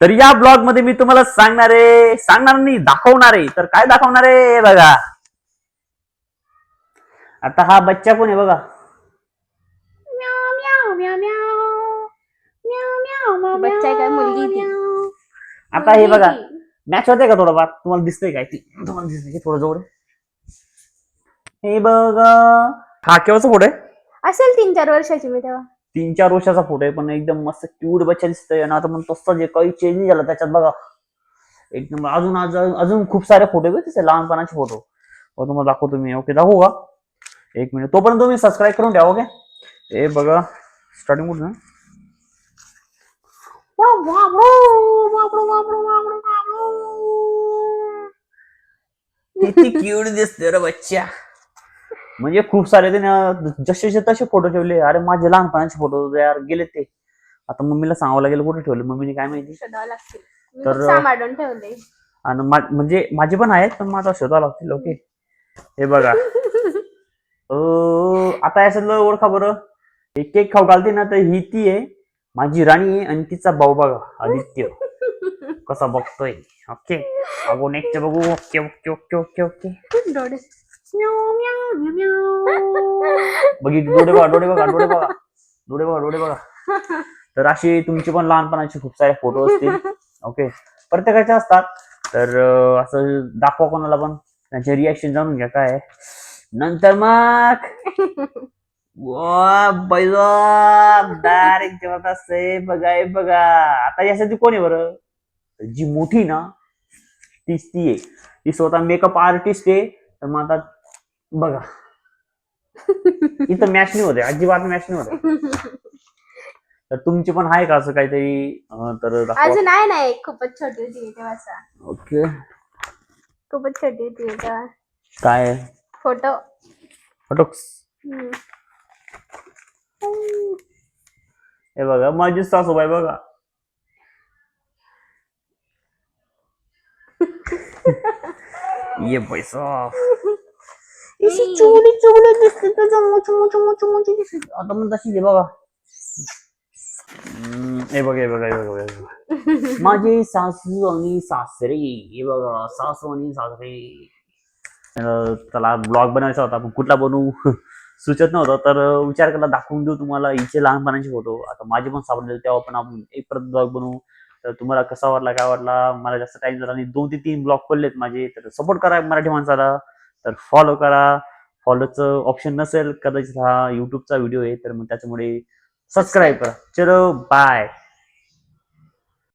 तर या ब्लॉग मध्ये मी तुम्हाला सांगणार नाही, दाखवणार आहे. तर काय दाखवणार आहे बघा. आता हा बच्चा कोण आहे बघा. बच्चा आहे काय मुलगी ती? आता हे बघा, मॅच होते का थोडंफार? तुम्हाला दिसतंय काय ती? तुम्हाला दिसतंय थोडं जवळ. हे बघा, हा केव्हाचा फोटो आहे? असेल 3-4 वर्षाची मी तेव्हा. 3-4 वर्षाचा फोटो आहे, पण एकदम मस्त क्यूट बच्चा दिसतोय. आणि आता पण तसं जे काही चेंज नाही झालं त्याच्यात बघा. एकदम अजून खूप सारे फोटो आहेत तिथे, लहानपणाचे फोटो. तुम्हाला दाखवतो मी. ओके, दाखवू का? 1 मिनिट. तोपर्यंत तुम्ही सबस्क्राईब करून ठेवा. ओके, हे बघा स्टार्टिंग कुठं. किती क्यूट दिसते रे बच्चा. म्हणजे खूप सारे जसे तसे फोटो ठेवले. अरे माझे लहानपणाचे फोटो यार गेले ते. आता मम्मीला सांगावं लागेल कुठे ठेवले, मम्मीने काय माहिती. शोधावं लागतील. तर सांभाळून ठेवले. आणि म्हणजे माझे पण आहेत, पण माझा शोधावं लागतील. ओके, हे बघा. आता याच्यातलं ओळखा बरं. एक केक खाऊ घालते ना, तर ही ती आहे माझी राणी आहे. आणि तिचा भाऊ बघा आदित्य कसा बघतोय. ओके, अगो नेक्स्ट बघू. Okay okay okay okay okay. डोळे. डोळे बघा, डोळे बघा, डोळे बघा, डोळे बघा, डोळे बघा. तर अशी तुमची पण लहानपणाचे खूप सारे फोटो असतील. ओके, प्रत्येकाचे असतात. तर असं दाखवा कोणाला पण, त्यांचे रिॲक्शन जाणून घ्या काय. नंतर मग डायरेक्ट जेवत असते. बघा आता यासाठी कोण आहे बरं? जी मोठी ना, तीच ती आहे. ती स्वतः मेकअप आर्टिस्ट आहे. तर मग आता बघा, इथं मॅच नाही होते, अजिबात मॅच नाही होते. तर तुमची पण आहे का असं काहीतरी? तर अजून नाही, खूपच छोटी होती तेव्हा. ओके, खूपच छोटी होती तेव्हा. काय फोटो. हे बघा माझी सासूबाई बघा. ये पैसा चुगली दिसते आता मग तशी घे बघा. हे बघा, हे बघा, हे बघा, हे बघा. माझे सासू आणि सासरे. हे बघा, सासू आणि सासरे. त्याला ब्लॉग बनवायचा होता, पण कुठला बनवू सुचत नव्हतं. तर विचार केला दाखवून देऊ तुम्हाला हिचे लहानपणाचे फोटो. आता माझे पण सापडले, तेव्हा पण आपण एक परत ब्लॉग बनवू. तर तुम्हाला कसा वाटला, काय वाटला? मला जास्त टाइम झाला आणि 2 ते 3 ब्लॉग पडलेत माझे. तर सपोर्ट करा मराठी माणसाला. तर फॉलो करा. फॉलोचं ऑप्शन नसेल कदाचित, हा युट्यूबचा व्हिडिओ आहे, तर मग त्याच्यामुळे सबस्क्राईब करा. चलो बाय.